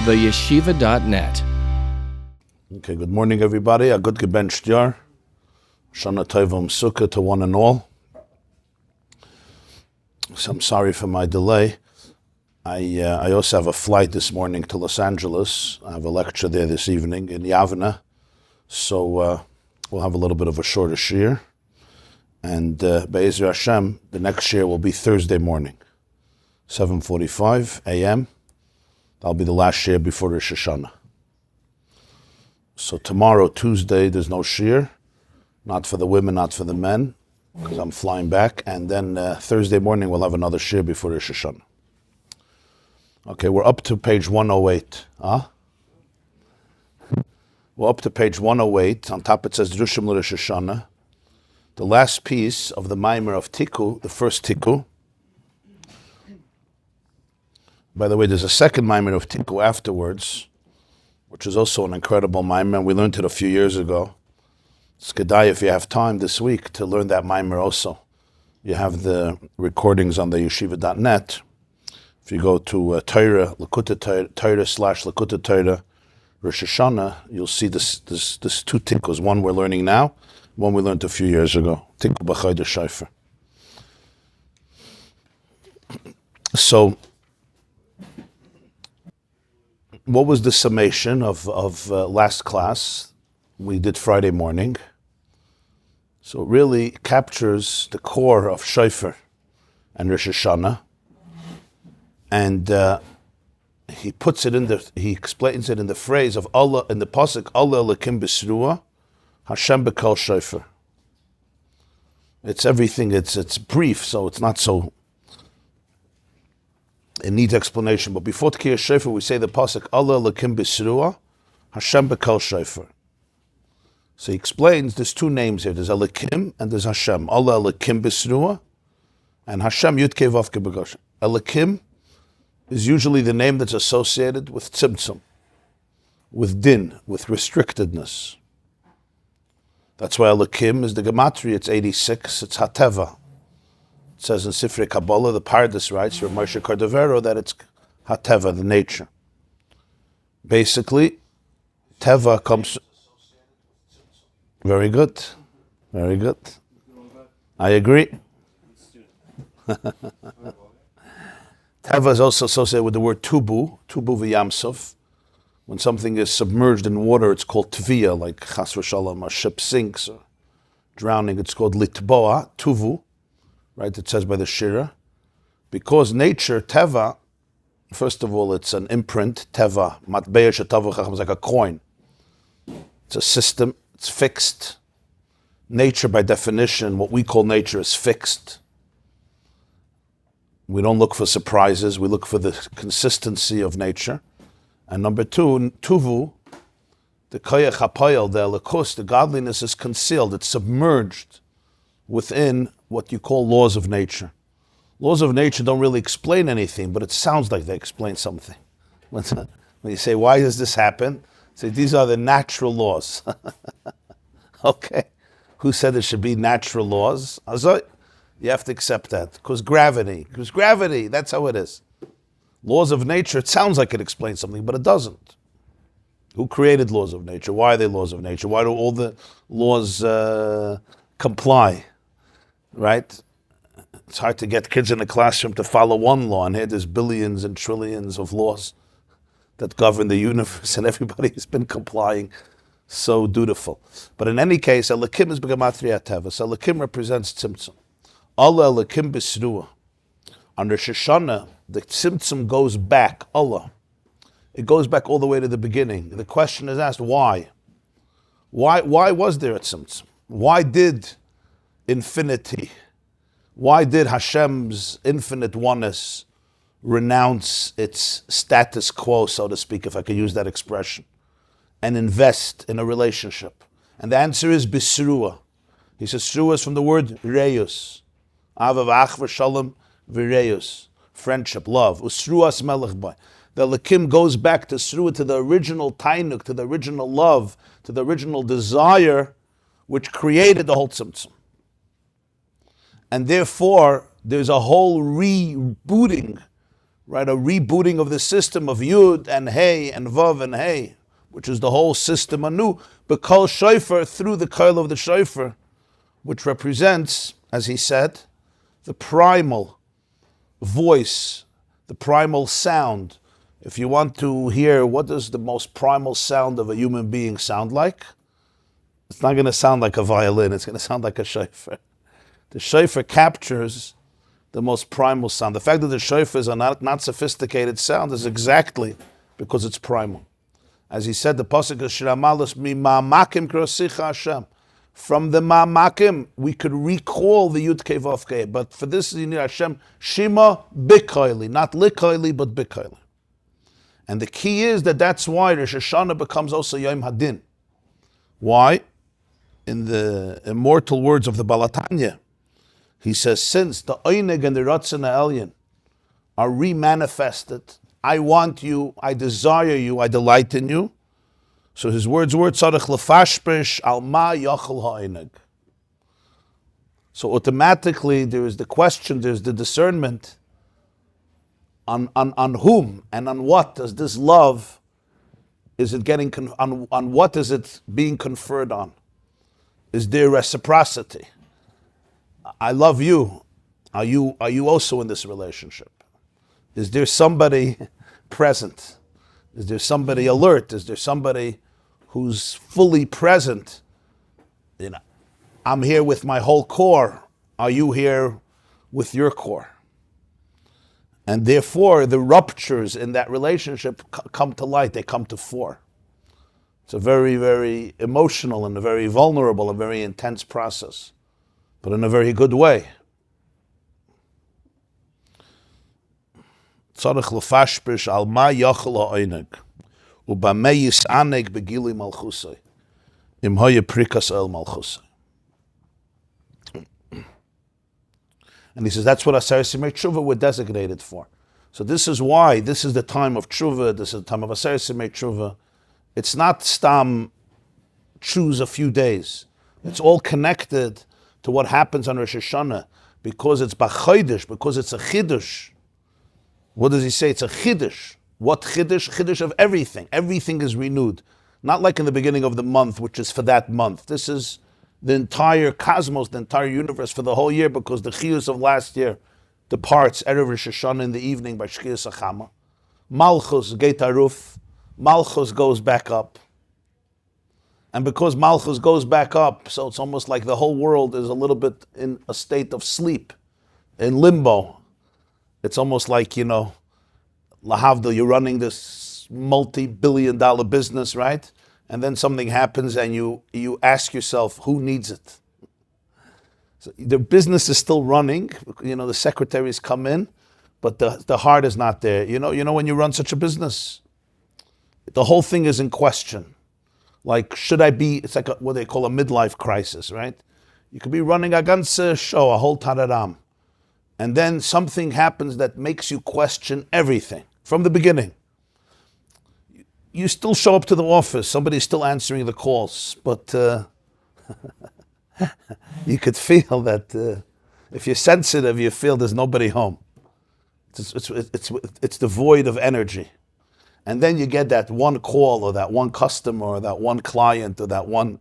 theyeshiva.net. Okay, good morning, everybody. A good gebenched yar. Shana Tova Sukkah to one and all. So I'm sorry for my delay. I also have a flight this morning to Los Angeles. I have a lecture there this evening in Yavna. So we'll have a little bit of a shorter shiur. And Be'ezer Hashem, the next shiur will be Thursday morning, 7:45 a.m. That'll be the last shiur before Rosh Hashanah. So tomorrow, Tuesday, there's no shiur. Not for the women, not for the men, because I'm flying back. And then Thursday morning, we'll have another shiur before Rosh Hashanah. Okay, we're up to page 108. We're up to page 108. On top it says Drushim l'Rosh Hashanah. The last piece of the Maimer of Tiku, the first Tiku. By the way, there's a second Maimer of Tiku afterwards, which is also an incredible Maimer. We learned it a few years ago. It's Kedai, if you have time this week, to learn that Maimer also. You have the recordings on the yeshiva.net. If you go to Torah, Likkutei Torah/Likkutei Torah, Rosh Hashanah, you'll see this two tikkos. One we're learning now, one we learned a few years ago. Tiku Bachodesh Shofar. So, what was the summation of last class? We did Friday morning. So it really captures the core of Shofar and Rosh Hashanah. And he explains it in the phrase of Allah, in the pasuk, Allah Elokim b'sruah, Hashem b'kol Shofar. It's everything, it's brief, so it's not so, it needs explanation. But before Tkiyah Shofar, we say the pasuk, Allah Elokim b'sruah, Hashem b'kol Shofar. So he explains there's two names here. There's Elokim and there's Hashem. Allah Elokim b'sruah, and Hashem Yud-Kei Vav-Kei b'Gosh. Elokim is usually the name that's associated with tzimtzum, with din, with restrictedness. That's why Elokim is the gematria. It's 86. It's Hateva. It says in Sifrei Kabbalah, the Parshas writes, Rav Moshe Cordovero, that it's Hateva, the nature. Basically, Teva comes. Very good. Very good. I agree. Teva is also associated with the word tubu v'yamsov. When something is submerged in water, it's called tviyah, like chas v'shalom, a ship sinks, or drowning, it's called litboa, tuvu, right? It says by the Shira. Because nature, teva, first of all, it's an imprint, teva, matbeya shetavu chacham, is like a coin. It's a system, it's fixed. Nature, by definition, what we call nature is fixed. We don't look for surprises, we look for the consistency of nature. And number two, tuvu, the koyach hapayel, the elikus, the godliness is concealed, it's submerged within what you call laws of nature. Laws of nature don't really explain anything, but it sounds like they explain something. When you say, why does this happen? Say, these are the natural laws. Okay, who said there should be natural laws? You have to accept that. Because gravity, that's how it is. Laws of nature, it sounds like it explains something, but it doesn't. Who created laws of nature? Why are they laws of nature? Why do all the laws comply? Right? It's hard to get kids in the classroom to follow one law, and here there's billions and trillions of laws that govern the universe, and everybody has been complying. So dutiful. But in any case, Elokim is b'gematria teva. So Elokim represents tzimtzum. Allah Elokim b'sruah. On Rosh Hashanah, the tzimtzum goes back, Allah. It goes back all the way to the beginning. The question is asked, why? Why was there a tzimtzum? Why did infinity, why did Hashem's infinite oneness renounce its status quo, so to speak, if I could use that expression, and invest in a relationship? And the answer is b'sruah. He says sruah is from the word reus. Ava v'achva shalom v'reus. Friendship, love. Usruas melech bay. The Elokim goes back to sruah, to the original tainuk, to the original love, to the original desire, which created the whole tzimtzum. And therefore, there's a whole rebooting, right? A rebooting of the system of Yud and Hey and Vav and Hey, which is the whole system anew. But Kol Shofar, through the coil of the Shofar, which represents, as he said, the primal voice, the primal sound. If you want to hear what does the most primal sound of a human being sound like, it's not going to sound like a violin, it's going to sound like a shofar. The shofar captures the most primal sound. The fact that the shofar is a not sophisticated sound is exactly because it's primal. As he said, the pasuk is Shiramalos mi ma'amakim krosicha Hashem. From the ma'amakim, we could recall the Yud Kei Vav Kei. But for this, you need Hashem Shima Bikoili, not Likoili, but Bikoili. And the key is that's why Rosh Hashanah becomes also Yom Hadin. Why? In the immortal words of the Balatanya, he says, since the Oineg and the Ratzon HaElyon are remanifested, I want you, I desire you, I delight in you. So his words were, Tzarech lefashpesh al ma yachol ha'oineg. So automatically there is the question, there's the discernment on whom and on what does this love, is it getting, on what is it being conferred on? Is there reciprocity? I love you. Are you also in this relationship? Is there somebody present? Is there somebody alert? Is there somebody who's fully present? You know, I'm here with my whole core. Are you here with your core? And therefore, the ruptures in that relationship come to light. They come to fore. It's a very, very emotional and a very vulnerable, a very intense process, but in a very good way. Tzarech lefashpish al ma yachol ha'oineg ubamei yisaneg begili malchusay im hoye prikas el malchusay. And he says that's what Aseres Yemei Tshuva were designated for. So this is why this is the time of Tshuva. This is the time of Aseres Yemei Tshuva. It's not stam choose a few days. It's all connected to what happens on Rosh Hashanah because it's Bachodesh, because it's a Chiddush. What does he say? It's a Chiddush. What Chiddush? Chiddush of everything. Everything is renewed. Not like in the beginning of the month, which is for that month. This is the entire cosmos, the entire universe for the whole year, because the Chiyus of last year departs Erev Rosh Hashanah in the evening by Shkiyas Achama. Malchus, Geit Aruf, Malchus goes back up. And because Malchus goes back up, so it's almost like the whole world is a little bit in a state of sleep, in limbo. It's almost like, you know, lahavdil, you're running this multi-billion-dollar business, right? And then something happens and you ask yourself, who needs it? So the business is still running, you know, the secretaries come in, but the heart is not there. You know when you run such a business, the whole thing is in question. Like, should I be, it's like what they call a midlife crisis, right? You could be running a ganze show, a whole tararam, and then something happens that makes you question everything from the beginning. You still show up to the office, somebody's still answering the calls, but you could feel that if you're sensitive, you feel there's nobody home. It's the void of energy. And then you get that one call or that one customer or that one client or that one,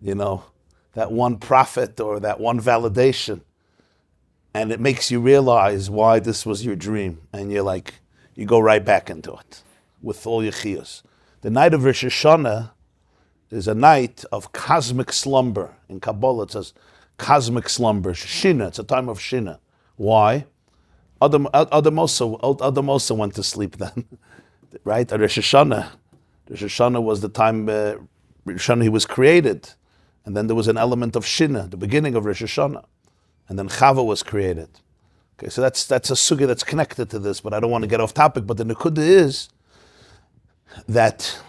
that one profit or that one validation. And it makes you realize why this was your dream. And you go right back into it with all your chiyus. The night of Rosh Hashanah is a night of cosmic slumber. In Kabbalah it says cosmic slumber. Shina, it's a time of Shina. Why? Adam also went to sleep then. Right? Rosh Hashanah was the time Rosh Hashanah he was created. And then there was an element of Shina, the beginning of Rosh Hashanah. And then Chava was created. Okay, so that's a sugya that's connected to this, but I don't want to get off topic. But the Nekuda is that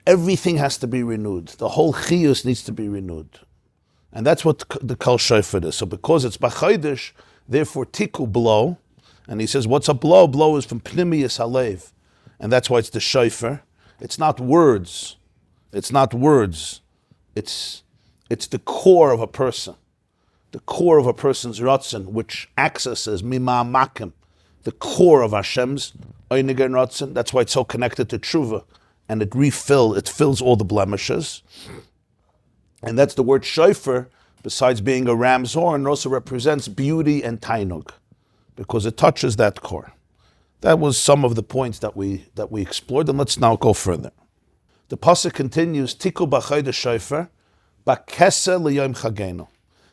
everything has to be renewed. The whole chiyus needs to be renewed. And that's what the Kol Shofar is. So because it's Bachodesh, therefore Tiku blow. And he says, what's a blow? Blow is from Pnimiyas Halev. And that's why it's the shofar. It's not words. It's not words. It's the core of a person. The core of a person's ratzon, which accesses mima makim. the core of Hashem's Einiger and Ratzon. That's why it's so connected to Tshuva, and it fills all the blemishes. And that's the word shofar, besides being a ram's horn, it also represents beauty and tainug, because it touches that core. That was some of the points that we explored, and let's now go further. The pasuk continues, Tiku Bachodesh shofar, Bakesa liyom chagenu,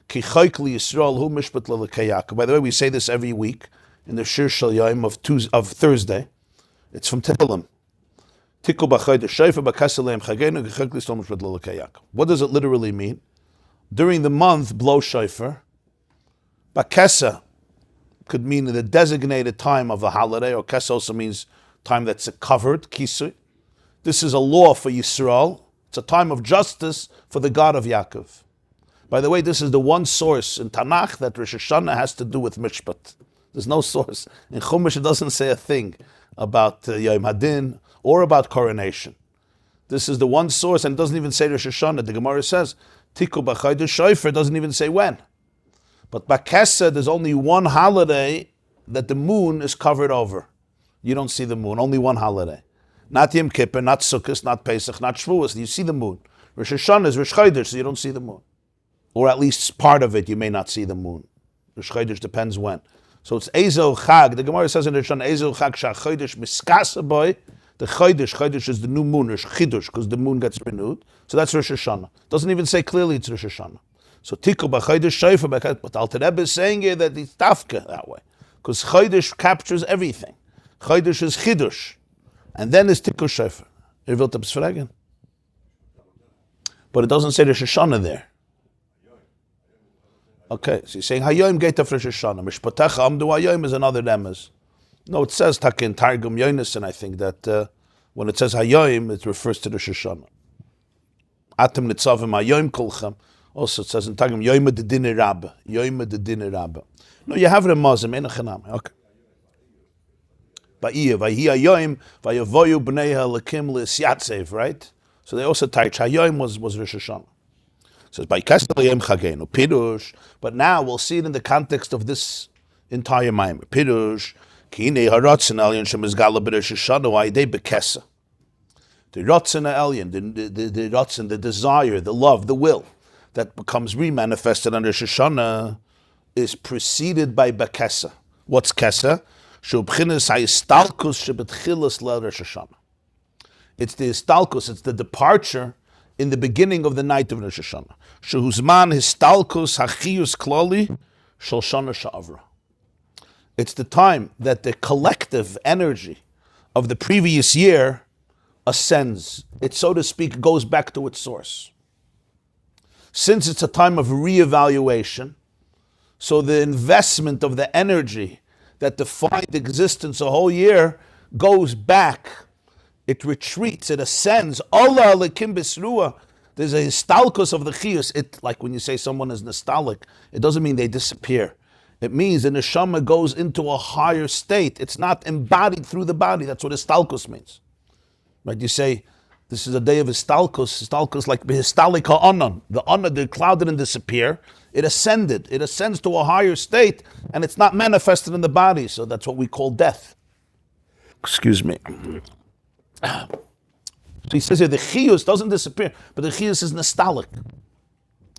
ki chayk liyisrael hu mishpat Likkutei Yaakov. By the way, we say this every week in the Shir Shal Yom of Thursday. It's from Tehillim. Tiku Bachodesh shofar, Bakesa liyom chagenu, ki chayk liyisrael mishpat Likkutei Yaakov. What does it literally mean? During the month, blow shofar. Bakesa could mean the designated time of a holiday, or kesa also means time that's covered, kisui. This is a law for Yisrael. It's a time of justice for the God of Yaakov. By the way, this is the one source in Tanakh that Rosh Hashanah has to do with mishpat. There's no source. In Chumash it doesn't say a thing about Yom Hadin or about coronation. This is the one source, and it doesn't even say Rosh Hashanah. The Gemara says, Tiku Bachodesh shofar, doesn't even say when. But Bakesa, there's only one holiday that the moon is covered over. You don't see the moon, only one holiday. Not Yom Kippur, not Sukkot, not Pesach, not Shavuos. You see the moon. Rosh Hashanah is Rosh Chodesh, so you don't see the moon. Or at least part of it, you may not see the moon. Rosh Chodesh depends when. So it's Ezo Chag. The Gemara says in Rosh Hashanah, Ezo Chag Shach Chodesh Miskasa Boy. The Chodesh is the new moon, Rosh Chidush, because the moon gets renewed. So that's Rosh Hashanah. Doesn't even say clearly it's Rosh Hashanah. So Tiku Bachodesh shofar, but Alter Rebbe is saying here that it's tafka that way, because Chodesh captures everything. Chodesh is Chidush, and then is Tiku shofar. But it doesn't say Rosh Hashanah there. Okay, so you're saying Hayoim Geita for Rosh Hashanah. Mishpatecha Amdu Hayoim is another remez. No, it says in Targum Yonason, I think, that when it says Hayoim, it refers to Rosh Hashanah. Atem Nitzavim Hayoim Kolchem. Also, it says in Targum, Yoyma de Dine Rabba. Yoyma de Dine Rabba. No, you have Ramazim, in a Chanam. Okay. Vahi Hayoim, Vayavoyu B'neiha Lekim L'Isyatsev, right? So they also touch Hayoim was Rosh Hashanah. It says, by Kesel Yom Chagenu, Pirush. But now we'll see it in the context of this entire Maimer. Pirush, Kine Haratzin Elyon Shemizgala B'Rosh Hashanah, Vayidei B'Kesa. The Ratzin Elyon, the Ratzin, the desire, the love, the will, that becomes remanifested under Rosh Hashanah is preceded by Bakesa. What's Kesa? It's the Istalkus, it's the departure in the beginning of the night of Rosh Hashanah. Shehuzman Histalkus Hachiyus Kloli Shel Shana Sha'avra. It's the time that the collective energy of the previous year ascends. It, so to speak, goes back to its source. Since it's a time of reevaluation, so the investment of the energy that defined existence a whole year goes back. It retreats, it ascends. Allah lekim bisruah. There's a histalkus of the chiyus. It, like when you say someone is nostalgic, it doesn't mean they disappear. It means the neshama goes into a higher state. It's not embodied through the body. That's what histalkus means. Right? You say, this is a day of histalkus. Histalkus like histalik ha'anan. The anan, the cloud didn't disappear. It ascended. It ascends to a higher state, and it's not manifested in the body. So that's what we call death. Excuse me. So he says here, the chiyus doesn't disappear, but the chiyus is nostalgic.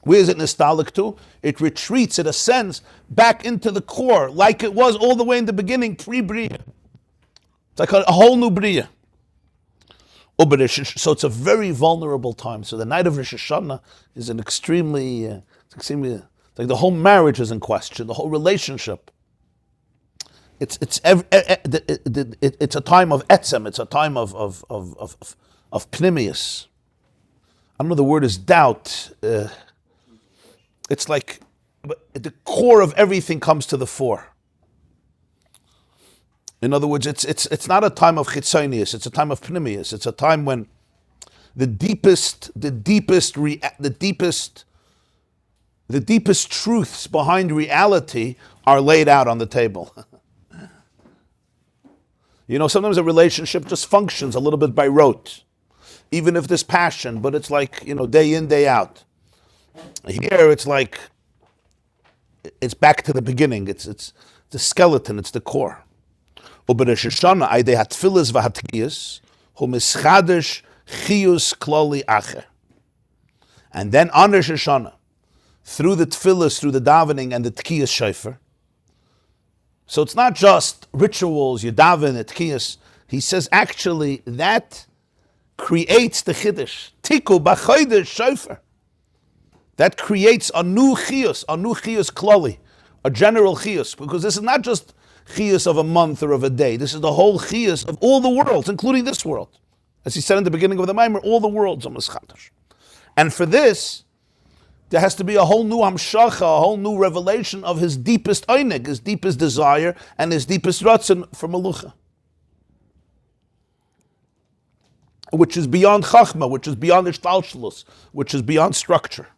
Where is it nostalgic to? It retreats, it ascends back into the core, like it was all the way in the beginning, pre-Bria. It's like a whole new Bria. So it's a very vulnerable time. So the night of Rosh Hashanah is an extremely, like the whole marriage is in question, the whole relationship. It's a time of etzem. It's a time of pnimius. I don't know, the word is doubt. It's like the core of everything comes to the fore. In other words, it's not a time of chitzonius, it's a time of pnimius. It's a time when the deepest truths behind reality are laid out on the table. You know, sometimes a relationship just functions a little bit by rote, even if there's passion, but it's like, you know, day in, day out. Here it's like, it's back to the beginning. It's the skeleton, it's the core. Uber Rosh Hashanah, Aidei HaTfilas v'HaTkiyas, Hu Mischadesh Chiyus Kloli Acher. And then on Rosh Hashanah, through the tefillas, through the davening and the tkiyas shofar. So it's not just rituals, you daven, the tkiyas. He says actually that creates the chiddush. Tiku, Bachodesh, shofar. That creates a new chiyus kloli, a general chiyus. Because this is not just chiyus of a month or of a day. This is the whole chiyus of all the worlds, including this world. As he said in the beginning of the Maimer, all the worlds are mischadesh. And for this, there has to be a whole new hamshacha, a whole new revelation of his deepest einig, his deepest desire, and his deepest ratzon for Melucha. Which is beyond chachma, which is beyond ishtalshalus, which is beyond structure.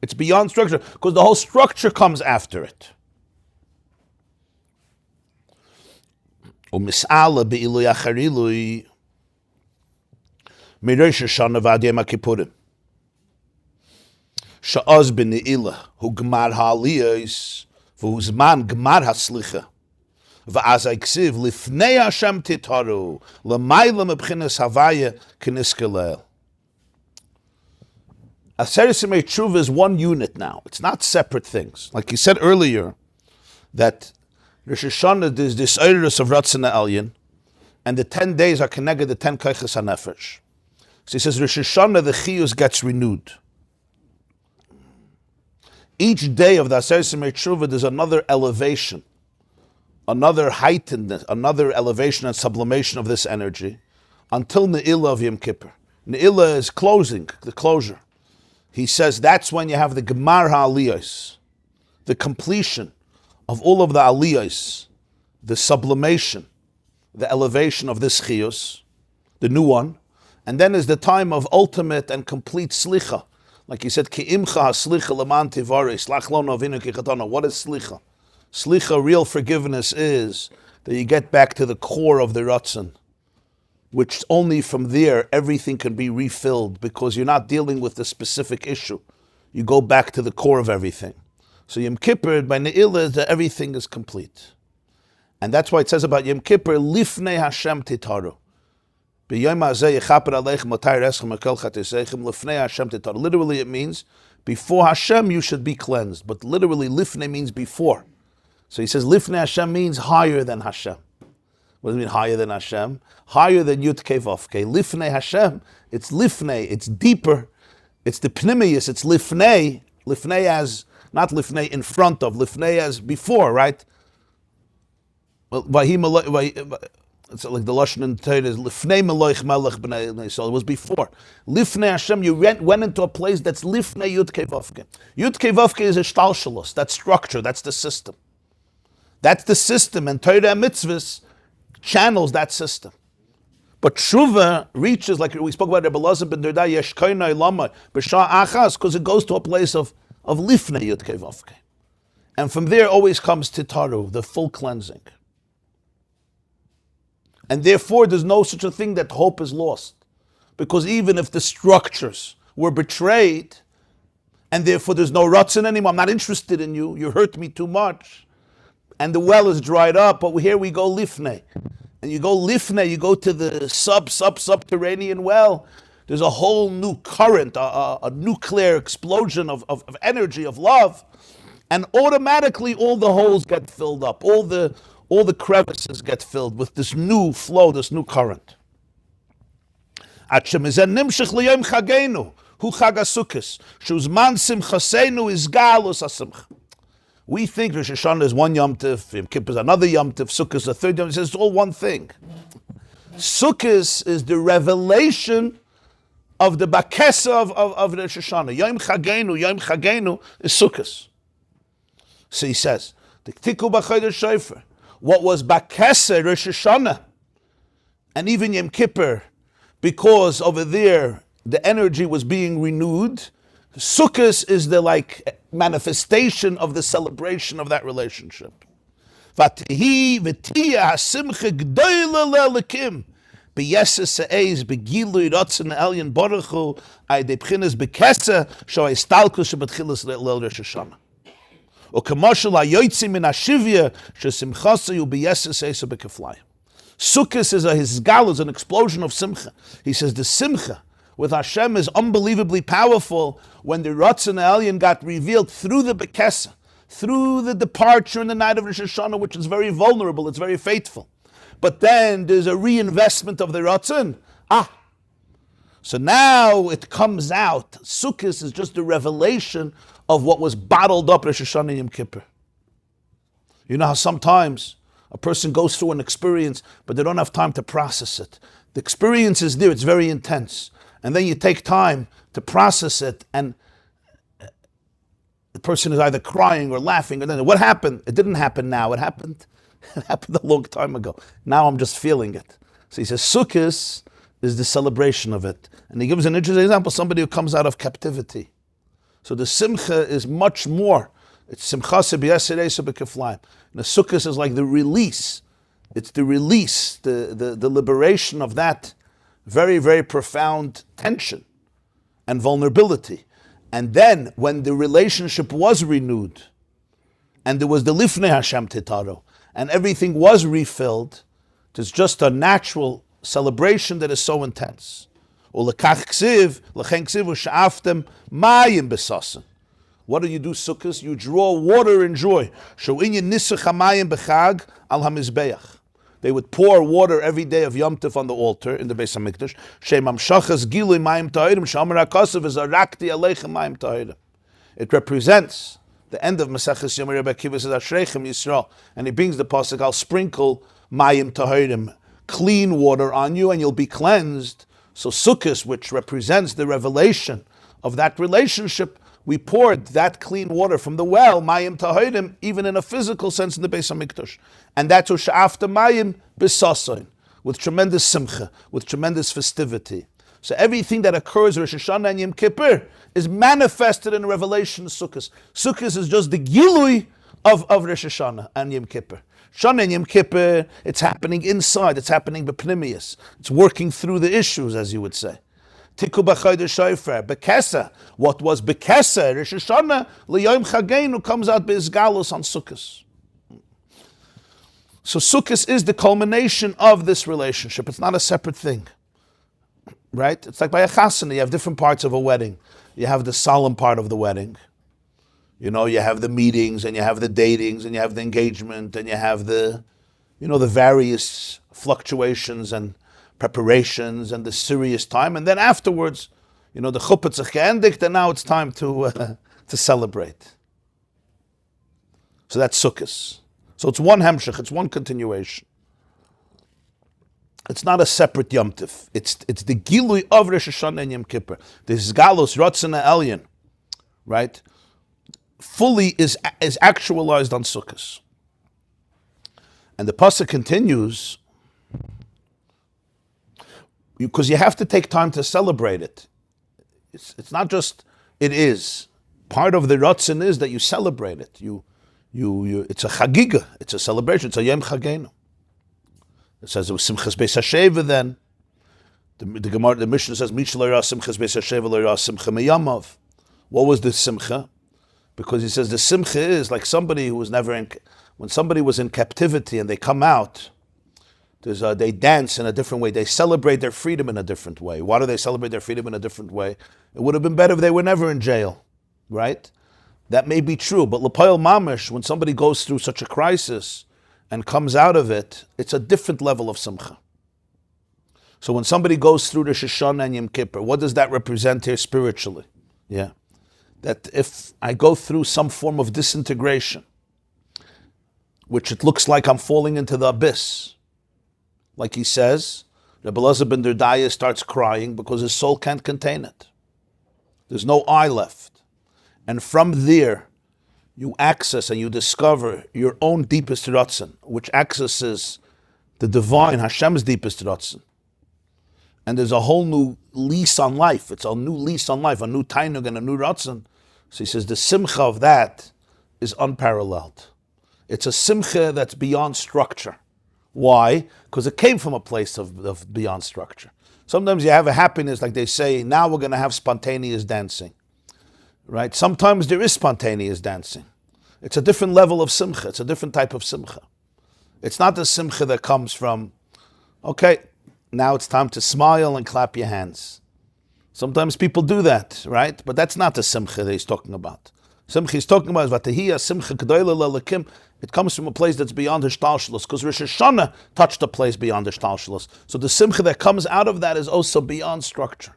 It's beyond structure, because the whole structure comes after it. U'mis'ala be'ilui acharilui mi'rosh Hashanah v'ad Yom HaKippurim. Sha'az b'ne'ilah hu gmar ha'aliyos v'hu zman gmar ha'slicha v'az ha'ksiv lifnei Hashem titaru l'mayla mebchinas havaya k'niskelel. Aseret Yemei Tshuva is one unit now. It's not separate things. Like he said earlier, that Rosh Hashanah is this Eirus of Ratzon Elyon, and the 10 days are connected to 10 Koiches HaNefesh. So he says Rosh Hashanah, the Chiyus gets renewed. Each day of the Aseret Yemei Tshuva, there's another elevation, another heightenedness, another elevation and sublimation of this energy, until Ne'ilah of Yom Kippur. Ne'ilah is closing, the closure. He says that's when you have the Gemar HaAliyos, the completion of all of the Aliyos, the sublimation, the elevation of this Chiyus, the new one, and then is the time of ultimate and complete Slicha. Like he said, Ki imcha slicha leman tivare, slach lo novinu ki chatana. What is slicha? Slicha, real forgiveness, is that you get back to the core of the Ratzon, which only from there everything can be refilled, because you're not dealing with the specific issue. You go back to the core of everything. So Yom Kippur, by Ne'ilah, that everything is complete. And that's why it says about Yom Kippur, Lifnei Hashem titaru. Literally it means, before Hashem you should be cleansed. But literally, Lifnei means before. So he says, Lifnei Hashem means higher than Hashem. What does it mean, higher than Hashem? Higher than Yud Kei Vav Kei. Lifnei Hashem, it's Lifnei, it's deeper. It's the Pnimius, it's Lifnei. Lifnei as, not Lifnei in front of, Lifnei as before, right? Well, it's like the Lashon in Torah is Lifnei Meloich Melech B'nai Yisrael. It was before. Lifnei Hashem, you went into a place that's Lifnei Yud Kei Vav Kei. Yud Kei Vav Kei is a shtalshalos, that's structure, that's the system. That's the system, and Torah and mitzvahs channels that system. But Tshuva reaches, like we spoke about Rebbe Elazar ben Derdai, Yesh Koinai Lama, B'Shah Achas, because it goes to a place of Lifnei Yud Kei Vav Kei. And from there always comes Titaru, the full cleansing. And therefore, there's no such a thing that hope is lost. Because even if the structures were betrayed, and therefore there's no Ratzon anymore, I'm not interested in you, you hurt me too much, and the well is dried up, but here we go Lifnei. And you go Lifnei, you go to the subterranean well, there's a whole new current, a nuclear explosion of energy, of love, and automatically all the holes get filled up, all the crevices get filled with this new flow, this new current. We think Rosh Hashanah is one Yom Tov, Yom Kippur is another Yom Tov, Sukkot is a third Yom Tov. He says it's all one thing. Sukkot is the revelation of the Bakesa of Rosh Hashanah. Yom Chagenu is Sukkot. So he says, the Tiku Bachodesh Shofar. What was Bakesa, Rosh Hashanah, and even Yom Kippur, because over there the energy was being renewed. Sukkot is the manifestation of the celebration of that relationship. V'tihi v'tiya hasimcha g'doyle le'elikim b'yeses ha'ez b'gilui ratzon elyon baruch hu ayde b'chinas b'kesa sho ha'istalkus shebetchilas le'el Rosh Hashanah. U'kamoshel ha'yotzim min ha'shivya shesimchasa yu b'yeses ha'ez b'keflayim. Sukkos is his galus, an explosion of simcha. He says the simcha with Hashem is unbelievably powerful when the Ratzon Elyon got revealed through the Bekesa, through the departure in the night of Rosh Hashanah, which is very vulnerable, it's very faithful. But then there's a reinvestment of the Ratzon. So now it comes out. Sukkos is just a revelation of what was bottled up Rosh Hashanah Yom Kippur. You know how sometimes a person goes through an experience, but they don't have time to process it. The experience is there, it's very intense. And then you take time to process it, and the person is either crying or laughing, or then what happened? It didn't happen now, it happened a long time ago. Now I'm just feeling it. So he says, Sukkos is the celebration of it. And he gives an interesting example, somebody who comes out of captivity. So the simcha is much more. It's simcha sebiyasirei sebekeflaim. The Sukkos is like the release. It's the release, the liberation of that very, very profound tension and vulnerability. And then when the relationship was renewed, and there was the Lifnei Hashem Titaro, and everything was refilled, it's just a natural celebration that is so intense. What do you do, Sukkos? You draw water and joy. They would pour water every day of Yom Tov on the altar in the Beis HaMikdash. It represents the end of Maseches Yom Rabbi Akiva says, Ashreichem Yisrael, and he brings the pasuk, I'll sprinkle mayim tahirim, clean water on you, and you'll be cleansed. So Sukkos, which represents the revelation of that relationship, we poured that clean water from the well, mayim tahirim, even in a physical sense in the Beis HaMikdash. And that's Usha'afta mayim b'sasoin, with tremendous simcha, with tremendous festivity. So everything that occurs Rosh Hashanah and Yom Kippur is manifested in the revelation of Sukkos. Sukkos is just the gilui of Rosh Hashanah and Yom Kippur. Shana and Yom Kippur, it's happening inside, it's happening b'pnimius. It's working through the issues, as you would say. Tiku Bachodesh shofar, Bekesa. What was Bekesa, Rosh Hashanah, L'yom Chageinu, comes out B'izgalus on Sukkos. So Sukkos is the culmination of this relationship. It's not a separate thing. Right? It's like by a chasana, you have different parts of a wedding. You have the solemn part of the wedding. You know, you have the meetings, and you have the datings, and you have the engagement, and you have the, the various fluctuations and preparations and the serious time. And then afterwards, the chuppah tzich geendigt, and now it's time to celebrate. So that's Sukkos. So it's one hemshech, it's one continuation. It's not a separate Yom Tov. It's the Gilui of Rosh Hashanah and Yom Kippur. The Zgalos, Ratzon Elyon, right, fully is actualized on Sukkos. And the pasuk continues, because you have to take time to celebrate it. It's not just, it is. Part of the Ratzon is that you celebrate it. It's a chagiga, it's a celebration, it's a Yom Chageinu. It says it was Simchas Beis HaSheva then. The Gemara, the Mishnah says, Mish lo yara Simchas Beis HaSheva lo yara Simcha meyamav. What was the Simcha? Because he says the Simcha is like somebody who was never in, when somebody was in captivity and they come out, they dance in a different way. They celebrate their freedom in a different way. Why do they celebrate their freedom in a different way? It would have been better if they were never in jail, right? That may be true, but L'Poel Mamish, when somebody goes through such a crisis and comes out of it, it's a different level of simcha. So when somebody goes through the Rosh Hashanah and Yom Kippur, what does that represent here spiritually? Yeah, that if I go through some form of disintegration, which it looks like I'm falling into the abyss, like he says, Rabbi Elazar ben Derdaya starts crying because his soul can't contain it. There's no eye left. And from there, you access and you discover your own deepest Ratzon, which accesses the divine, Hashem's deepest Ratzon. And there's a whole new lease on life. It's a new lease on life, a new Tainug and a new Ratzon. So he says the simcha of that is unparalleled. It's a simcha that's beyond structure. Why? Because it came from a place of beyond structure. Sometimes you have a happiness, like they say, now we're going to have spontaneous dancing. Right? Sometimes there is spontaneous dancing. It's a different level of simcha. It's a different type of simcha. It's not the simcha that comes from Okay, now it's time to smile and clap your hands. Sometimes people do that, right? But that's not the simcha that he's talking about. Simcha he's talking about is vatahiyah simcha gedolah lelekim. It comes from a place that's beyond hishtalshelus, because Rosh Hashanah touched a place beyond hishtalshelus. So the simcha that comes out of that is also beyond structure.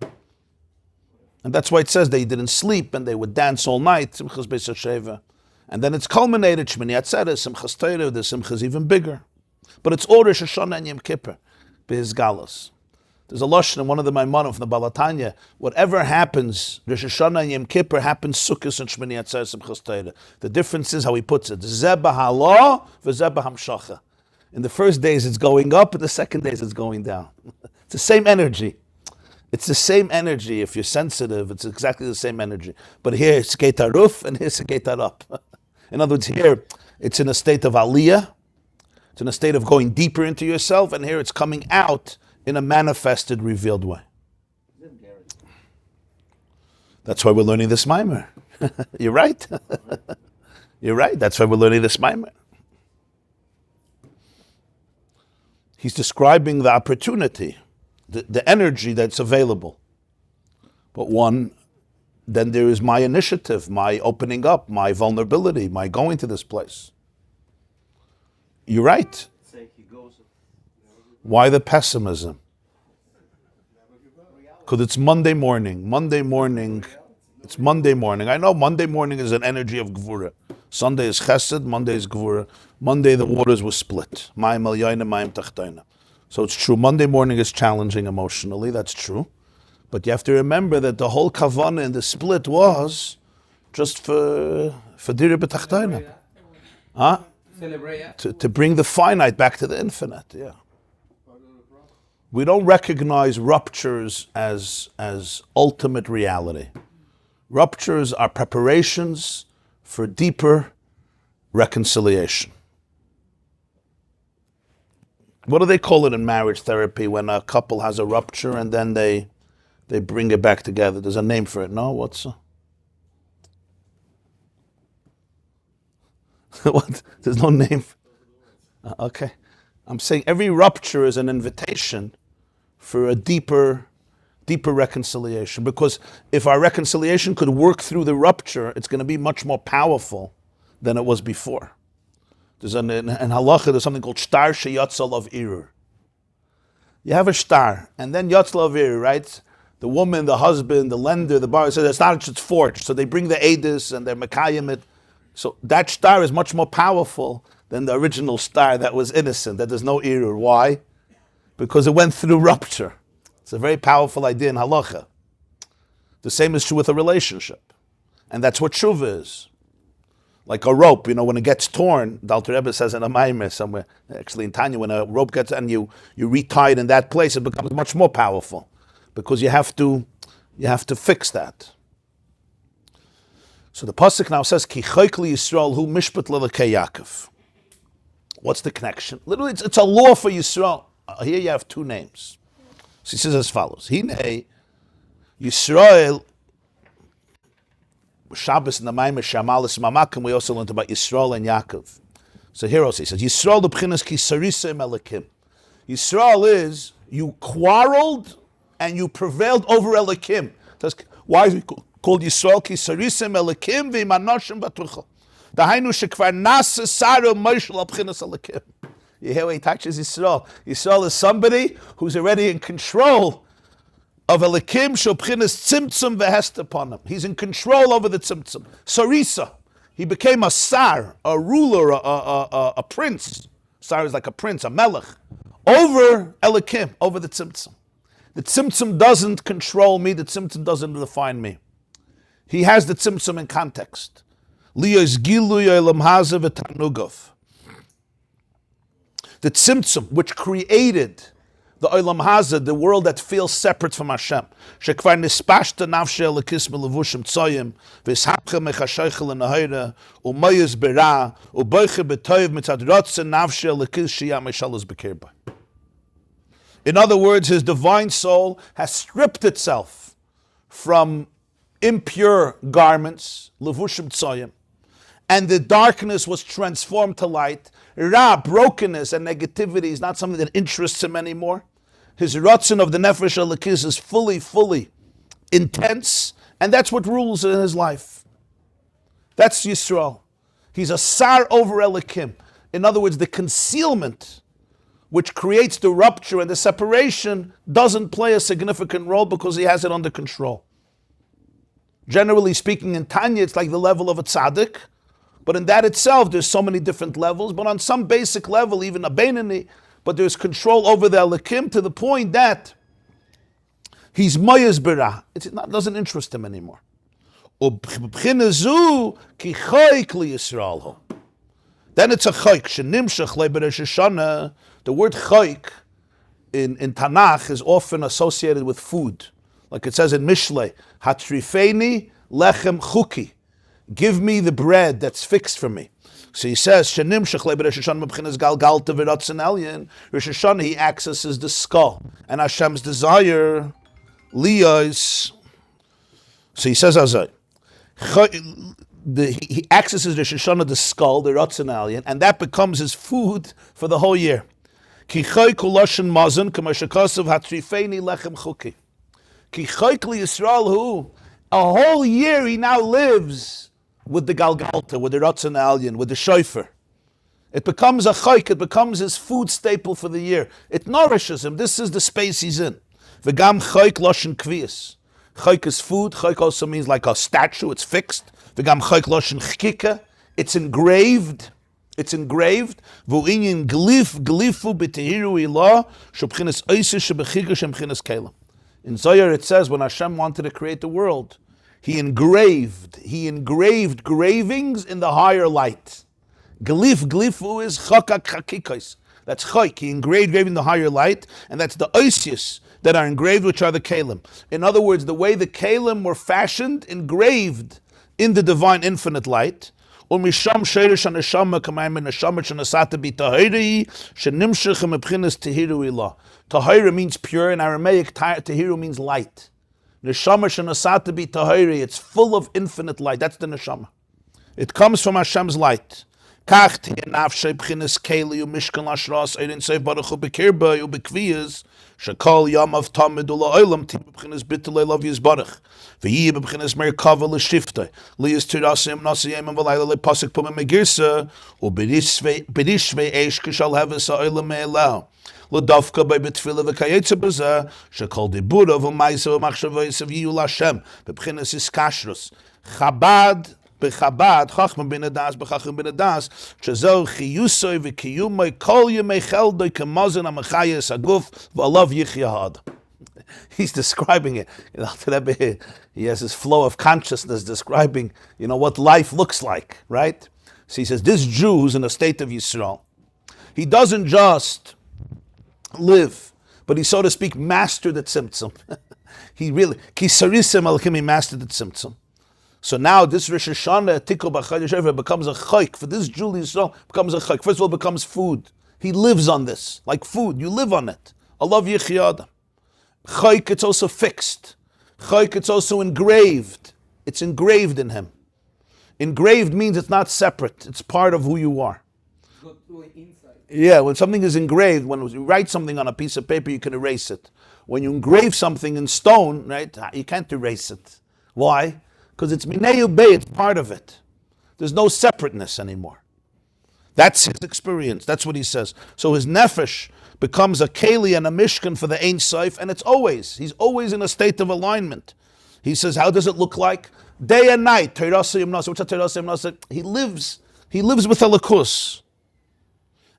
And that's why it says they didn't sleep and they would dance all night, simchas beis hasheva. And then it's culminated, Shmini Atzeres, simchas Torah, the simcha is even bigger. But it's all Rosh Hashanah and Yom Kippur, beis galus. There's a lashon in one of the Maimonim from the Balatanya. Whatever happens, Rosh Hashanah and Yom Kippur happens Sukkos and Shmini Atzeres Simchas Torah. The difference is how he puts it. Zeh b'halah v'zeh b'hamshacha. In the first days it's going up, in the second days it's going down. It's the same energy. It's the same energy. If you're sensitive, it's exactly the same energy. But here it's Geitaruf and here's Geitarap. In other words, here it's in a state of aliyah. It's in a state of going deeper into yourself, and here it's coming out in a manifested, revealed way. That's why we're learning this mimer. You're right. You're right. That's why we're learning this mimer. He's describing the opportunity, the energy that's available. But then there is my initiative, my opening up, my vulnerability, my going to this place. You're right. Why the pessimism? Because it's Monday morning. It's Monday morning. I know Monday morning is an energy of Gvura. Sunday is Chesed, Monday is Gvura. Monday the waters were split. Mayim Elyonim, Mayim Tachtonim. So it's true, Monday morning is challenging emotionally, that's true. But you have to remember that the whole kavanah in the split was just for Dira B'Tachtonim. To bring the finite back to the infinite, yeah. We don't recognize ruptures as ultimate reality. Ruptures are preparations for deeper reconciliation. What do they call it in marriage therapy when a couple has a rupture and then they bring it back together? There's a name for it, no? What's what? There's no name. Okay. I'm saying every rupture is an invitation for a deeper reconciliation. Because if our reconciliation could work through the rupture, it's going to be much more powerful than it was before. There's in halacha, there's something called shtar sheyatzal of irur. You have a shtar, and then yatzal of irur, right? The woman, the husband, the lender, the bar says it's not, it's forged. So they bring the edus and they're mekayim it. So that shtar is much more powerful than the original shtar that was innocent, that there's no irur. Why? Because it went through rupture. It's a very powerful idea in halacha. The same is true with a relationship. And that's what tshuva is. Like a rope, when it gets torn, the Alter Rebbe says in a Maimer somewhere, actually in Tanya, when a rope gets, and you retie it in that place, it becomes much more powerful. Because you have to fix that. So the pasuk now says, Ki choykli Yisrael hu mishpat lelekei Yaakov. What's the connection? Literally, it's a law for Yisrael. Here you have two names. So he says as follows: Hine Yisrael. Shabbos in the Maimer Shamalis Mamakim. We also learned about Yisrael and Yaakov. So here also he says, Yisrael the b'chinas ki sarisa Elikim. Yisrael is you quarreled and you prevailed over Elikim. Why is it called Yisrael ki sarisa Elikim v'imanoshim batuchel? Dahainu shekvar nasa saru moshel al b'chinas Elikim. You hear where he touches Yisrael. Yisrael is somebody who's already in control of Elikim shobchinas tzimtzum v'hest upon him. He's in control over the tzimtzum. Sarisa. He became a sar, a ruler, a prince. Sar is like a prince, a melech. Over Elikim, over the tzimtzum. The tzimtzum doesn't control me. The tzimtzum doesn't define me. He has the tzimtzum in context. Liyos giluy elam haza v'tanugov. The tzimtzum, which created the Olam Hazeh, the world that feels separate from Hashem. Shekvar nispashta nafshe elekis melevushim tzoyim, v'ishapcha mechashaychel l'nahayra, u'mayis bera, u'boiche b'toiv mitzad rotzen nafshe elekis shiyam eshalas b'kirba. In other words, his divine soul has stripped itself from impure garments, levushim tzoyim, and the darkness was transformed to light. Ra, brokenness and negativity is not something that interests him anymore. His ratzon of the nefesh elikis is fully intense, and that's what rules in his life. That's Yisrael. He's a sar over elikim. In other words, the concealment which creates the rupture and the separation doesn't play a significant role because he has it under control. Generally speaking, in Tanya, it's like the level of a tzaddik, but in that itself, there's so many different levels, but on some basic level, even a Beinani, but there's control over the elikim to the point that he's mayaz b'ra. It doesn't interest him anymore. Then it's a chayk. The word chayk in Tanakh is often associated with food. Like it says in Mishlei, Hatrifeni lechem chuki. Give me the bread that's fixed for me. So he says, Rosh Hashanah, he accesses the skull. And Hashem's desire, liyos. So he says, he accesses Rosh Hashanah, the skull, the Ratzon Alien, and that becomes his food for the whole year. Ki choy kuloshen mazon, k'mashakasav hatrifeni lechem chuki. Ki choy kli Yisrael hu. A whole year he now lives with the Galgalta, with the Ratzon Alien, with the Shofar. It becomes a chayk, it becomes his food staple for the year. It nourishes him. This is the space he's in. V'gam chayk loshen kviyas. Chayk is food. Chayk also means like a statue, it's fixed. V'gam chayk loshen chkika. It's engraved. It's engraved. V'u'inyin glifu b'tehiru ilah shubchinas oisish shebechika shemchinas kelim. In Zohar it says when Hashem wanted to create the world, He engraved gravings in the higher light. Glifu is chakak chakikos. That's chayk. He engraved in the higher light, and that's the oisius that are engraved, which are the kelim. In other words, the way the kelim were fashioned, engraved in the divine infinite light. Umisham sheirish haneshama kamayim neshama shenasata b'tahiri shenimshich mebchinas tehiru ilah. Tahira means pure. In Aramaic, tehiru means light. Neshama shenasata b'tahiri. It's full of infinite light. That's the neshama. It comes from Hashem's light. Kach ti'enafshei b'chinas keli umishkan lashras eirin seif baruch hu b'kirba u b'kviyas shekol yamav tamid ula olam ti b'chinas bitulei lov yizbarach v'yi b'chinas merkava l'shiftei liyas tirasim nasiyem and v'layla le'pasik pumim megirsa u b'rishvei eish kishal heves ha'olam me'elau l'davka by b'tfila v'kayetze b'zeh shekol dibura v'maysa v'machshavayis v'yiyu l'Hashem b'chinas iskashrus Chabad B'Chabad, Chachma bin Adas, B'Chachim bin Adas, Chazel Chiyusoi v'Kiyumoi Kol Yemei Cheldoi K'mazon HaMachayes Aguf V'Alav Yichya Ha'adam. He's describing it. He has this flow of consciousness describing, what life looks like, right? So he says, this Jew who's in a state of Yisrael, he doesn't just live, but he, so to speak, mastered the tzimtzum. He really, Kisarisim Alchim, he mastered the tzimtzum. So now this Rosh Hashanah, Tiku Bachodesh becomes a chayk. For this Jew, Yisrael becomes a chayk. First of all, it becomes food. He lives on this, like food. You live on it. Alav Yichya. Chayk, it's also fixed. Chayk, it's also engraved. It's engraved in him. Engraved means it's not separate. It's part of who you are. Go through it inside. Yeah, when something is engraved, when you write something on a piece of paper, you can erase it. When you engrave something in stone, right, you can't erase it. Why? Because it's Minei Bey, it's part of it. There's no separateness anymore. That's his experience. That's what he says. So his nefesh becomes a keli and a mishkan for the Ein Sof, and he's always in a state of alignment. He says, how does it look like? Day and night. He lives with Elikus.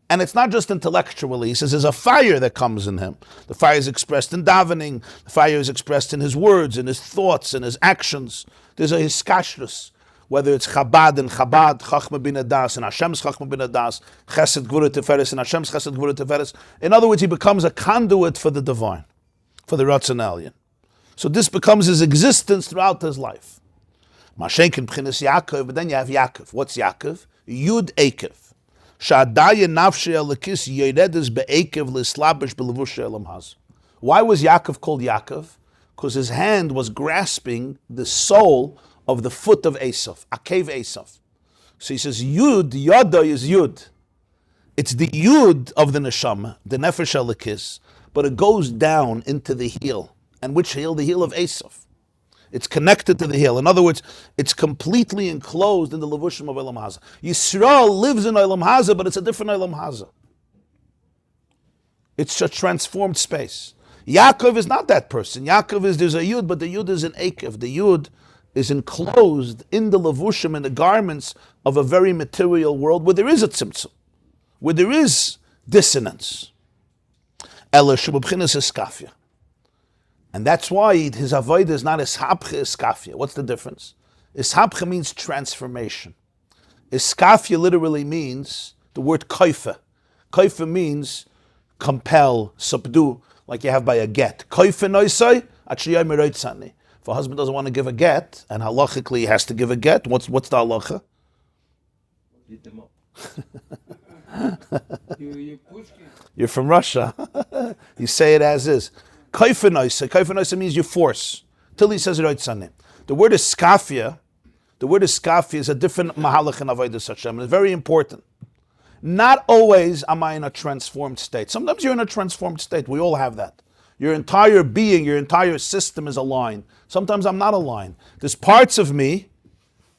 And it's not just intellectually. He says there's a fire that comes in him. The fire is expressed in davening. The fire is expressed in his words, in his thoughts, in his actions. There's a hiskashrus, whether it's Chabad and Chabad, Chachma bin Adas, and Hashem's Chachma bin Adas, Chesed Gvura Teferes, and Hashem's Chesed Gvura Teferes. In other words, he becomes a conduit for the divine, for the Ratzon Alien. So this becomes his existence throughout his life. Mashenkin B'chinas Yaakov, but then you have Yaakov. What's Yaakov? Yud Ekev. Why was Yaakov called Yaakov? Because his hand was grasping the sole of the foot of Esav, Akev Esav. So he says, Yud, Yada is Yud. It's the Yud of the Neshama, the Nefesh Elikis, but it goes down into the heel. And which heel? The heel of Esav. It's connected to the heel. In other words, it's completely enclosed in the Levushim of Olam Hazeh. Yisrael lives in Olam Hazeh, but it's a different Olam Hazeh. It's a transformed space. Yaakov is not that person. Yaakov is, there's a Yud, but the Yud is an Ekev. The Yud is enclosed in the Levushim, in the garments of a very material world where there is a tzimtzum, where there is dissonance. Ela shebubchinas iskafia. And that's why his avodah is not ishapcha iskafia. What's the difference? Ishapcha means transformation. Iskafia literally means the word kaifa. Kaifa means compel, subdue, like you have by a get. Kaifa noisai, achiyai meroitzani. If a husband doesn't want to give a get, and halachically he has to give a get, what's the halacha? Eat them up. you You're from Russia. You say it as is. Kaifa noisa means you force. Till he says roitzani. The word is skafia. The word is skafia is a different mahalach in avodas Hashem. It's very important. Not always am I in a transformed state. Sometimes you're in a transformed state. We all have that. Your entire being, your entire system is aligned. Sometimes I'm not aligned. There's parts of me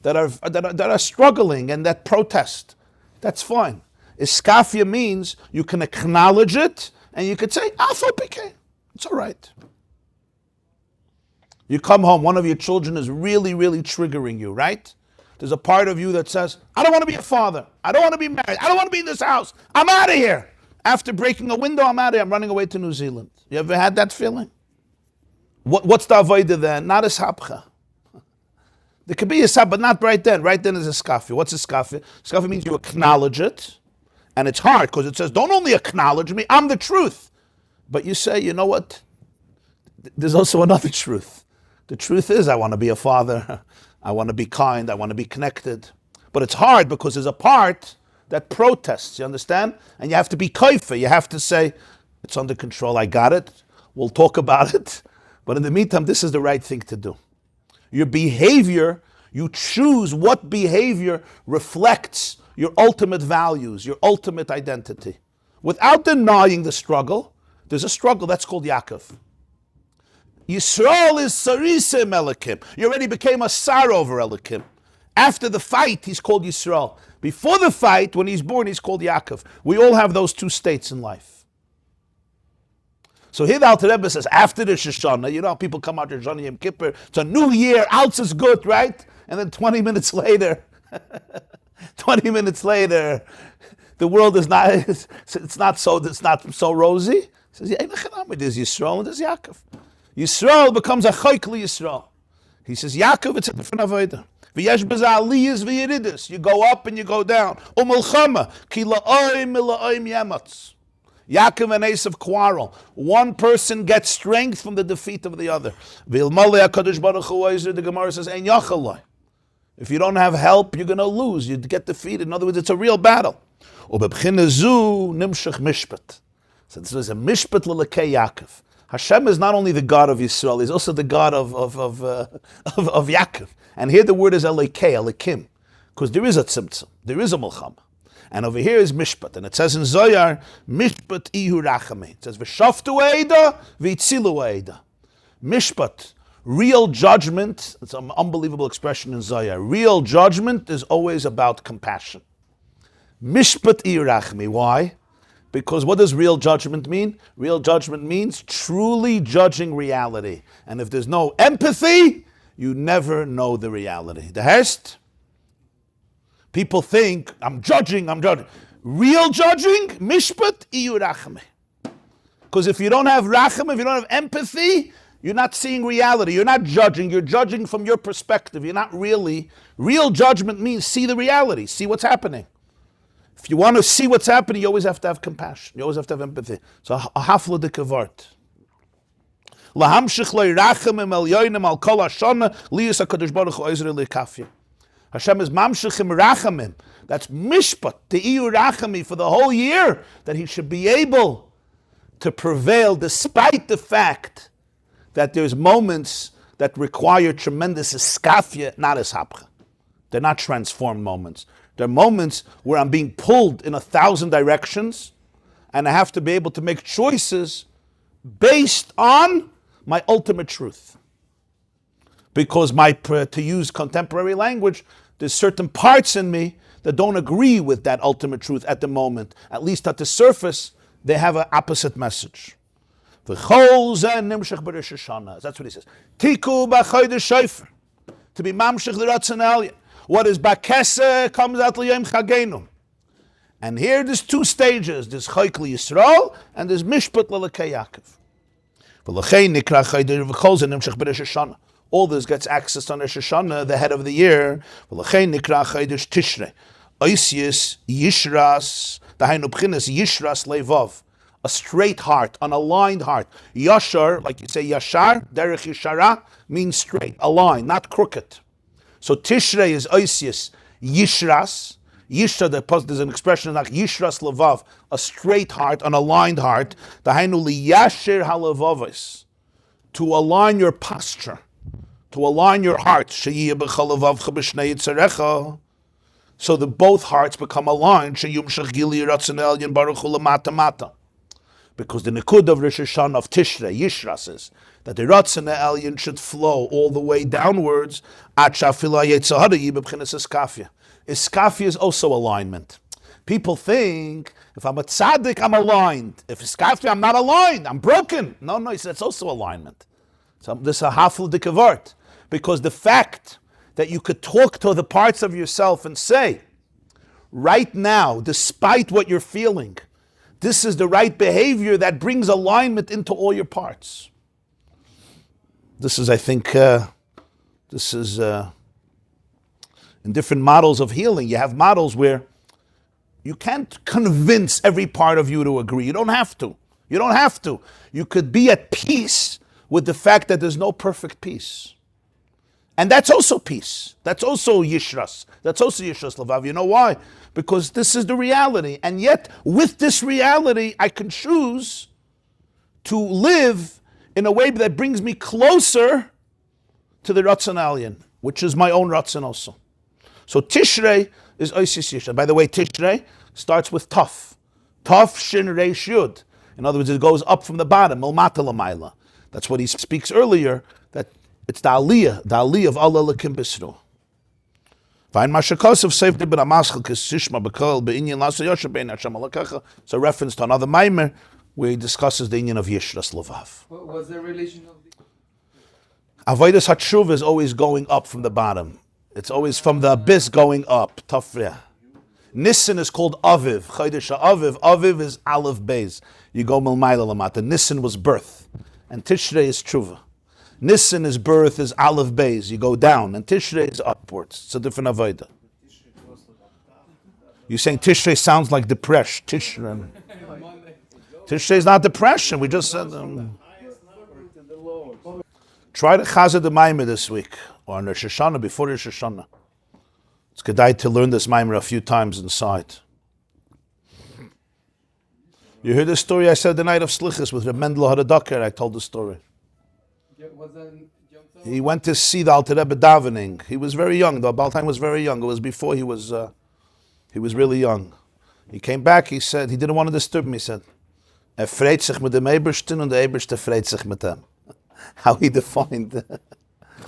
that are struggling and that protest. That's fine. Iskafia means you can acknowledge it and you could say, Alpha PK. It's all right. You come home, one of your children is really, really triggering you, right? There's a part of you that says, I don't want to be a father. I don't want to be married. I don't want to be in this house. I'm out of here. After breaking a window, I'm out of here. I'm running away to New Zealand. You ever had that feeling? What's the avodah then? Not a ishapcha. There could be a ishap, but not right then. Right then is a skafi. What's a skafi? Skafi means you acknowledge it. And it's hard because it says, don't only acknowledge me, I'm the truth. But you say, you know what? There's also another truth. The truth is I want to be a father. I want to be kind. I want to be connected. But it's hard because there's a part that protests, you understand? And you have to be kaifa. You have to say, it's under control. I got it. We'll talk about it. But in the meantime, this is the right thing to do. Your behavior, you choose what behavior reflects your ultimate values, your ultimate identity. Without denying the struggle, there's a struggle that's called Yaakov. Yisrael is Sarisim Elikim. You already became a Sar over Elikim. After the fight, he's called Yisrael. Before the fight, when he's born, he's called Yaakov. We all have those two states in life. So here the Alter Rebbe says, after the Rosh Hashanah, you know how people come out to Rosh Hashanah Yom Kippur, it's a new year, Alts is good, right? And then 20 minutes later, the world is not, it's not so rosy. He says, there's Yisrael and there's Yaakov. Yisrael becomes a Choykli Yisrael. He says, Yaakov, it's a different avodah. V'yesh b'za aliyas v'yeridus. You go up and you go down. U'melchama, ki la'oim mila'oim yematz. Yaakov and Esav quarrel. One person gets strength from the defeat of the other. V'ilmalei HaKadosh Baruch Hu Oizer, the Gemara says, ein yachalai. If you don't have help, you're going to lose. You get defeated. In other words, it's a real battle. U'bebchina zu nimshach mishpat. So this is a mishpat l'lekei Yaakov. Hashem is not only the God of Yisrael, he's also the God of Yaakov. And here the word is Elekei, Elekim, because there is a tzimtzum, there is a milchama. And over here is mishpat, and it says in Zoyar, mishpat ihu rachame. It says, v'shaftu eida, v'itzilu eida. Mishpat, real judgment, it's an unbelievable expression in Zoyar. Real judgment is always about compassion. Mishpat ihu rachame, why? Because what does real judgment mean? Real judgment means truly judging reality. And if there's no empathy, you never know the reality. The rest, people think, I'm judging. Real judging, mishpat iyu rachame. Because if you don't have racham, if you don't have empathy, you're not seeing reality. You're not judging. You're judging from your perspective. You're not really. Real judgment means see the reality, see what's happening. If you want to see what's happening, you always have to have compassion. You always have to have empathy. So a hafla de kavart. Lahamshich leirachem im elyonim al kol hashana liyus HaKadosh Baruch Hu oizer leikafya. Hashem is mamshich rachamim. That's mishpat, te'iyu rachami, for the whole year, that he should be able to prevail despite the fact that there's moments that require tremendous iskafya, not ishapcha. They're not transformed moments. There are moments where I'm being pulled in 1,000 directions, and I have to be able to make choices based on my ultimate truth. Because to use contemporary language, there's certain parts in me that don't agree with that ultimate truth at the moment. At least at the surface, they have an opposite message. That's what he says. Tiku Bachodesh, to be mamshich the Ratzon Elyon. What is Bakese comes out l'yom chagenu. And here there's two stages. There's Chayk Yisrael and there's Mishpat l'Likkutei Yaakov. All this gets accessed on Rosh Hashanah, the head of the year. Oisius Yishras, Dahainu B'chinas Yishras Levov, a straight heart, an aligned heart. Yashar, like you say Yashar, Derech Yishara, means straight, aligned, not crooked. So Tishrei is Oisius Yishras. Yishra, there's an expression like Yishras Levav, a straight heart, an aligned heart. Dahainu Liyashir HaLevavis, to align your posture, to align your heart. Sheyiyeh B'chalavav B'shnei Yitzarecha, so that both hearts become aligned. Because the Nikud of Rosh Hashanah of Tishrei, Yishras, is that the Ratzon Elyon should flow all the way downwards. Iskafia is also alignment. People think, if I'm a tzaddik, I'm aligned. If Iskafia, I'm not aligned, I'm broken. No, he said it's also alignment. So this is a hafel dikavart. Because the fact that you could talk to the parts of yourself and say, right now, despite what you're feeling, this is the right behavior that brings alignment into all your parts. This is, I think, in different models of healing. You have models where you can't convince every part of you to agree. You don't have to. You could be at peace with the fact that there's no perfect peace. And that's also peace. That's also Yishras. That's also Yishras Levav. You know why? Because this is the reality. And yet, with this reality, I can choose to live in a way that brings me closer to the Ratzon Elyon, which is my own Ratzon also. So Tishrei is Oisis Yishra. By the way, Tishrei starts with Taf. Taf Shin Reish Yud. In other words, it goes up from the bottom. Milmata L'mayla. That's what he speaks earlier, that it's the aliyah of Allah Elokim Bisru. It's a reference to another Maimer where he discusses the inyan of Yishras Levav. What was the relation of the... Avodas HaTshuva is always going up from the bottom. It's always from the abyss going up. Tafriyah. Nisan is called Aviv. Chodesh Aviv. Aviv is Aleph Beis. You go Milmayla Lamata. Nisan was birth. And Tishrei is Tshuva. Nisan is birth, is Aleph Beis. You go down. And Tishrei is upwards. It's a different Avodah. You're saying Tishrei sounds like depression. Tishrei is not depression. We just said... Try to Chazad the Maimer this week. Or on Rosh Hashanah, before Rosh Hashanah. It's good to learn this Maimer a few times inside. You heard the story I said the night of Slichus with Reb Mendel Hadadaker. I told the story. He went to see the Alter Rebbe davening. He was very young. The Baal Time was very young. It was before he was really young. He came back. He said he didn't want to disturb me. He said, "Freit sich mit dem Ebersten und der Eberste freit sich mit dem." How he defined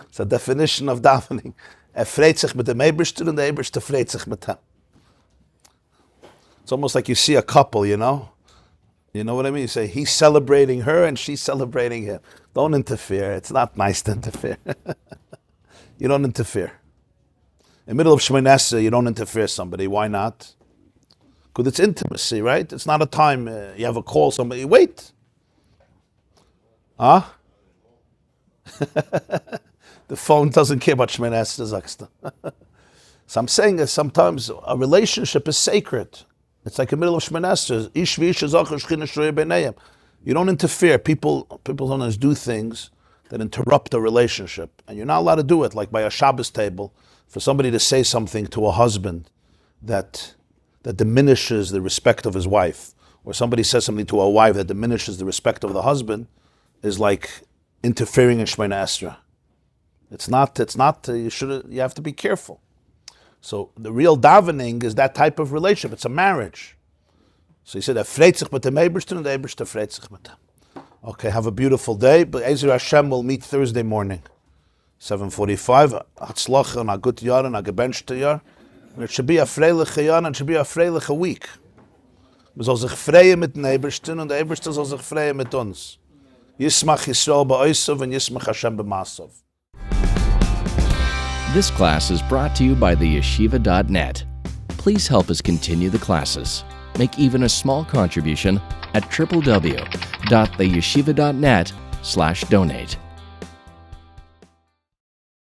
it's a definition of davening. Freit sich mit dem Ebersten und der Eberste freit sich mit dem. It's almost like you see a couple, you know. You know what I mean? You say, he's celebrating her and she's celebrating him. Don't interfere. It's not nice to interfere. You don't interfere. In the middle of Shemoneh Esrei, you don't interfere somebody. Why not? Because it's intimacy, right? It's not a time you have a call, somebody, wait. Huh? The phone doesn't care about Shemoneh Esrei. So I'm saying that sometimes a relationship is sacred. It's like the middle of Shemoneh Esrei. Ish v'ish zacher shchina shroya b'neihem. You don't interfere. People sometimes do things that interrupt a relationship. And you're not allowed to do it, like by a Shabbos table, for somebody to say something to a husband that diminishes the respect of his wife, or somebody says something to a wife that diminishes the respect of the husband, is like interfering in Shemoneh Esrei. It's not, you have to be careful. So the real davening is that type of relationship. It's a marriage. So he said, freut sich mit dem Eibishter and the Eibishter freut sich mit him. Okay, have a beautiful day. But Ezer Hashem will meet Thursday morning, 7:45. Hatzlacha and a good yar and a gebenchte yar. And it should be a freiliche yar and it should be a freiliche week. Man soll sich freuen mit dem Eibishter und der Eibishter soll sich freuen mit uns. Yismach Yisrael ba'osav and Yismach Hashem b'masav. This class is brought to you by theyeshiva.net. Please help us continue the classes. Make even a small contribution at www.theyeshiva.net/donate.